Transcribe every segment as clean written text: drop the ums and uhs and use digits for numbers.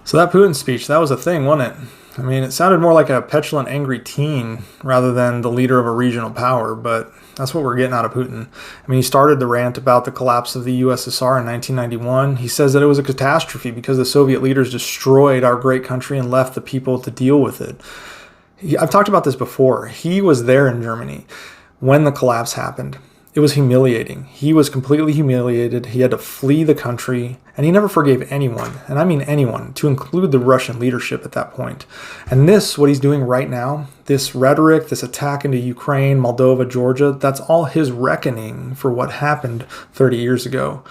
So that Putin speech, that was a thing, wasn't it? I mean, it sounded more like a petulant, angry teen rather than the leader of a regional power, but that's what we're getting out of Putin. I mean, he started the rant about the collapse of the USSR in 1991. He says that it was a catastrophe because the Soviet leaders destroyed our great country and left the people to deal with it. I've talked about this before. He was there in Germany when the collapse happened. It was humiliating. He was completely humiliated. He had to flee the country, and he never forgave anyone, and I mean anyone, to include the Russian leadership at that point. And this, what he's doing right now, this rhetoric, this attack into Ukraine, Moldova, Georgia, that's all his reckoning for what happened 30 years ago.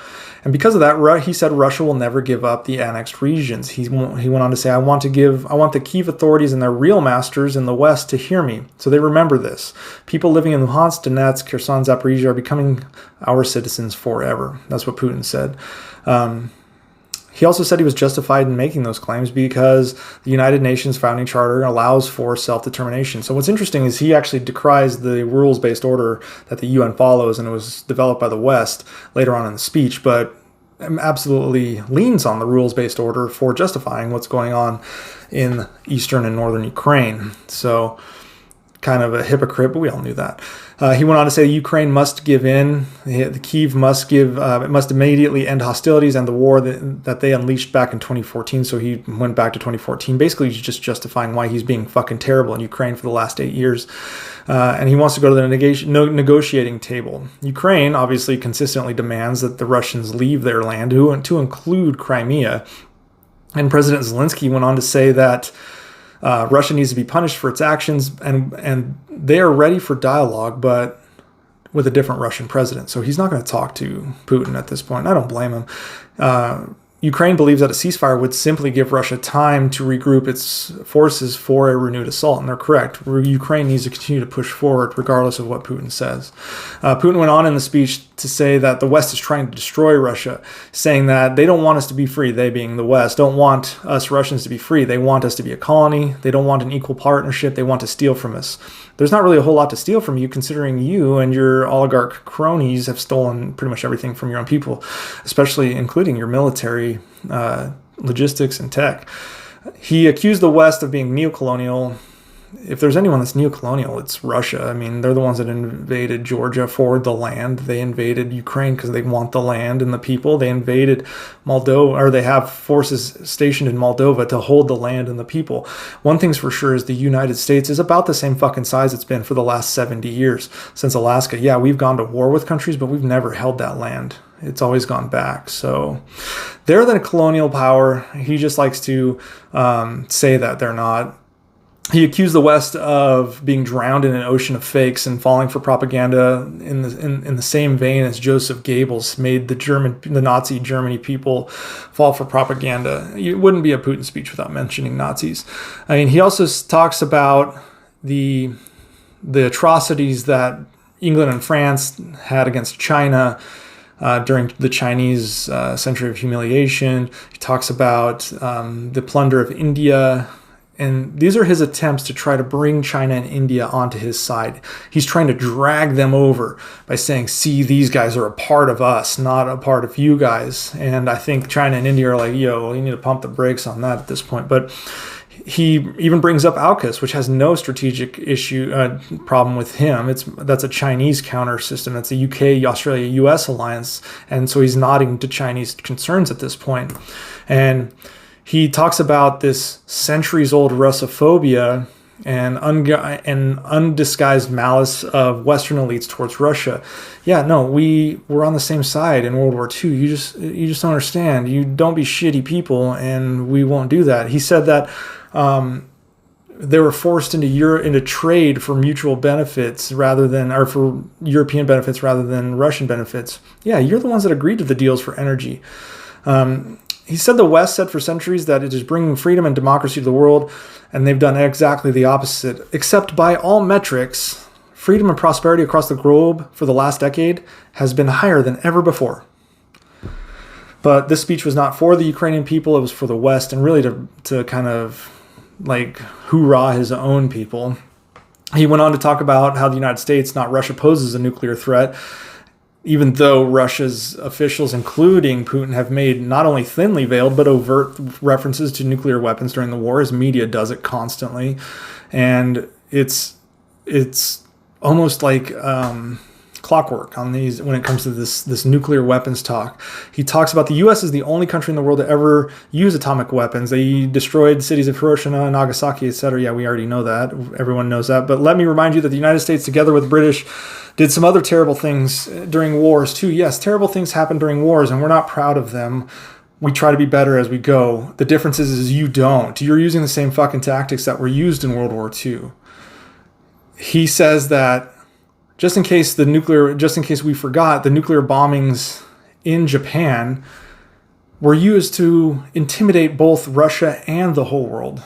And because of that, he said Russia will never give up the annexed regions. He went on to say, I want the Kyiv authorities and their real masters in the West to hear me. So they remember this. People living in Luhansk, Donetsk, Kherson, Zaporizhia are becoming our citizens forever. That's what Putin said. He also said he was justified in making those claims because the United Nations founding charter allows for self-determination. So what's interesting is he actually decries the rules-based order that the UN follows, and it was developed by the West later on in the speech, but absolutely leans on the rules-based order for justifying what's going on in eastern and northern Ukraine. So kind of a hypocrite, but we all knew that. He went on to say Ukraine must give in. The Kyiv must give. It must immediately end hostilities and the war that they unleashed back in 2014. So he went back to 2014, basically just justifying why he's being fucking terrible in Ukraine for the last 8 years. And he wants to go to the negotiating table. Ukraine obviously consistently demands that the Russians leave their land, to include Crimea. And President Zelensky went on to say that Russia needs to be punished for its actions, and they are ready for dialogue, but with a different Russian president. So he's not going to talk to Putin at this point. I don't blame him. Ukraine believes that a ceasefire would simply give Russia time to regroup its forces for a renewed assault, and they're correct. Ukraine needs to continue to push forward regardless of what Putin says. Putin went on in the speech to say that the West is trying to destroy Russia, saying that they don't want us to be free, they being the West, don't want us Russians to be free. They want us to be a colony. They don't want an equal partnership. They want to steal from us. There's not really a whole lot to steal from you, considering you and your oligarch cronies have stolen pretty much everything from your own people, especially including your military, logistics, and tech. He accused the West of being neocolonial. If there's anyone that's neocolonial, it's Russia. I mean, they're the ones that invaded Georgia for the land. They invaded Ukraine because they want the land and the people. They invaded Moldova, or they have forces stationed in Moldova to hold the land and the people. One thing's for sure is the United States is about the same fucking size it's been for the last 70 years since Alaska. Yeah, we've gone to war with countries, but we've never held that land. It's always gone back. So they're the colonial power. He just likes to say that they're not. He accused the West of being drowned in an ocean of fakes and falling for propaganda in the same vein as Joseph Goebbels made the Nazi Germany people fall for propaganda. It wouldn't be a Putin speech without mentioning Nazis. I mean, he also talks about the atrocities that England and France had against China during the Chinese century of humiliation. He talks about the plunder of India. And these are his attempts to try to bring China and India onto his side. He's trying to drag them over by saying, see, these guys are a part of us, not a part of you guys. And I think China and India are like, yo, you need to pump the brakes on that at this point. But he even brings up AUKUS, which has no strategic problem with him. That's a Chinese counter system. That's a UK, Australia, US alliance. And so he's nodding to Chinese concerns at this point. And he talks about this centuries-old Russophobia and undisguised malice of Western elites towards Russia. Yeah, no, we were on the same side in World War II. You just don't understand. You don't be shitty people, and we won't do that. He said that they were forced into trade for mutual benefits for European benefits rather than Russian benefits. Yeah, you're the ones that agreed to the deals for energy. He said the West said for centuries that it is bringing freedom and democracy to the world, and they've done exactly the opposite. Except by all metrics, freedom and prosperity across the globe for the last decade has been higher than ever before. But this speech was not for the Ukrainian people, it was for the West, and really to kind of like hoorah his own people. He went on to talk about how the United States, not Russia, poses a nuclear threat. even though Russia's officials, including Putin, have made not only thinly veiled but overt references to nuclear weapons during the war. His media does it constantly, and it's almost like clockwork on these when it comes to this nuclear weapons talk. He talks about the U.S. is the only country in the world to ever use atomic weapons. They destroyed cities of Hiroshima and Nagasaki, etc. Yeah, we already know that. Everyone knows that. But let me remind you that the United States, together with the British, did some other terrible things during wars too. Yes, terrible things happen during wars, and we're not proud of them. We try to be better as we go. The difference is you don't. You're using the same fucking tactics that were used in World War II. He says that just in case we forgot, the nuclear bombings in Japan were used to intimidate both Russia and the whole world.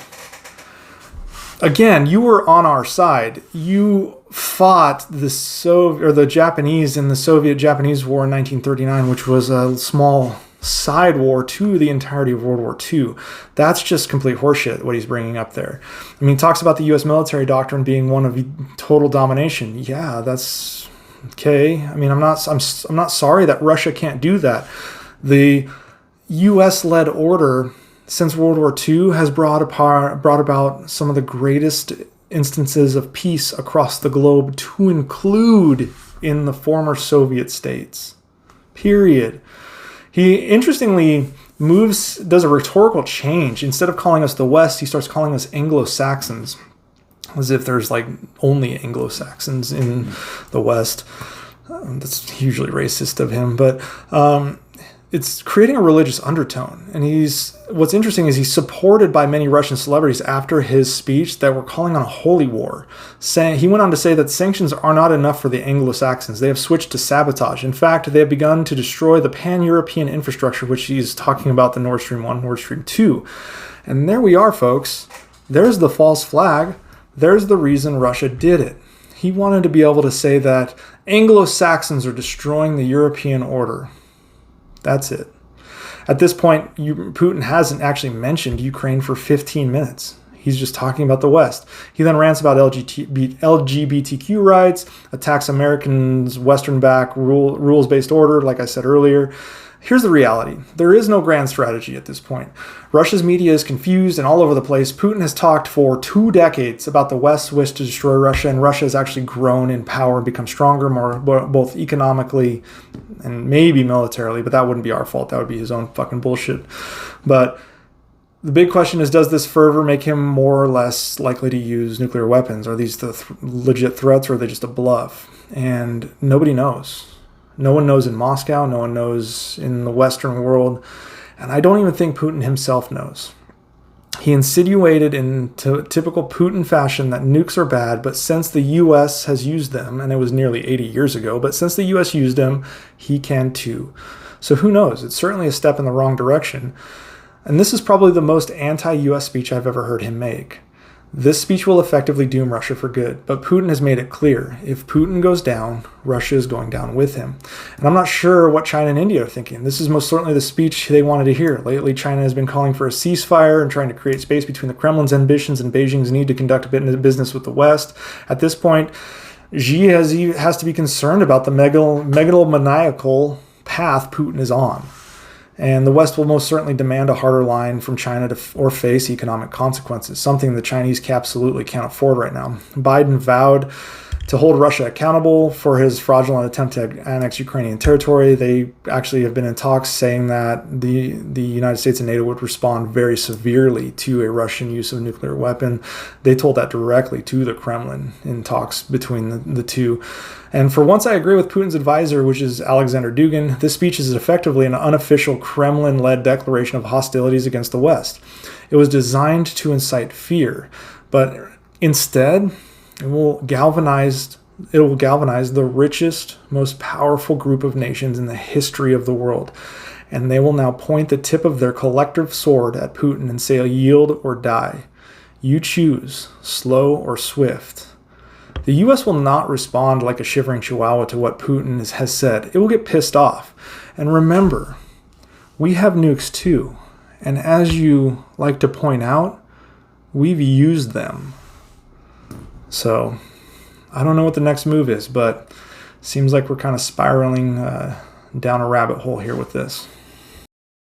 Again, you were on our side. You fought the Japanese in the Soviet-Japanese War in 1939, which was a small side war to the entirety of World War II. That's just complete horseshit, what he's bringing up there. I mean, he talks about the U.S. military doctrine being one of total domination. Yeah, that's okay. I mean, I'm not sorry that Russia can't do that. The U.S.-led order since World War II has brought about some of the greatest instances of peace across the globe, to include in the former Soviet states. Period. He interestingly does a rhetorical change. Instead of calling us the West, he starts calling us Anglo-Saxons, as if there's like only Anglo-Saxons in the West. That's hugely racist of him, but it's creating a religious undertone. And what's interesting is he's supported by many Russian celebrities after his speech that were calling on a holy war. He went on to say that sanctions are not enough for the Anglo-Saxons. They have switched to sabotage. In fact, they have begun to destroy the pan-European infrastructure, which he's talking about the Nord Stream 1, Nord Stream 2. And there we are, folks. There's the false flag. There's the reason Russia did it. He wanted to be able to say that Anglo-Saxons are destroying the European order. That's it. At this point, Putin hasn't actually mentioned Ukraine for 15 minutes. He's just talking about the West. He then rants about LGBTQ rights, attacks Americans' Western-backed rules-based order, like I said earlier. Here's the reality. There is no grand strategy at this point. Russia's media is confused and all over the place. Putin has talked for 2 decades about the West's wish to destroy Russia, and Russia has actually grown in power and become stronger, more both economically and maybe militarily, but that wouldn't be our fault. That would be his own fucking bullshit. But the big question is, does this fervor make him more or less likely to use nuclear weapons? Are these the legit threats, or are they just a bluff? And nobody knows. No one knows in Moscow. No one knows in the Western world. And I don't even think Putin himself knows. He insinuated in typical Putin fashion that nukes are bad, but since the U.S. has used them, and it was nearly 80 years ago, but since the U.S. used them, he can too. So who knows? It's certainly a step in the wrong direction. And this is probably the most anti-U.S. speech I've ever heard him make. This speech will effectively doom Russia for good, but Putin has made it clear, if Putin goes down, Russia is going down with him. And I'm not sure what China and India are thinking. This is most certainly the speech they wanted to hear. Lately, China has been calling for a ceasefire and trying to create space between the Kremlin's ambitions and Beijing's need to conduct a bit of business with the West. At this point, Xi has to be concerned about the megalomaniacal path Putin is on. And the West will most certainly demand a harder line from China or face economic consequences, something the Chinese absolutely can't afford right now. Biden vowed to hold Russia accountable for his fraudulent attempt to annex Ukrainian territory. They actually have been in talks saying that the United States and NATO would respond very severely to a Russian use of a nuclear weapon. They told that directly to the Kremlin in talks between the two. And for once, I agree with Putin's advisor, which is Alexander Dugin. This speech is effectively an unofficial Kremlin-led declaration of hostilities against the West. It was designed to incite fear, but instead, it will galvanize the richest, most powerful group of nations in the history of the world. And they will now point the tip of their collective sword at Putin and say, yield or die. You choose, slow or swift. The U.S. will not respond like a shivering chihuahua to what Putin has said. It will get pissed off. And remember, we have nukes too. And as you like to point out, we've used them. So, I don't know what the next move is, but Seems like we're kind of spiraling down a rabbit hole here with this.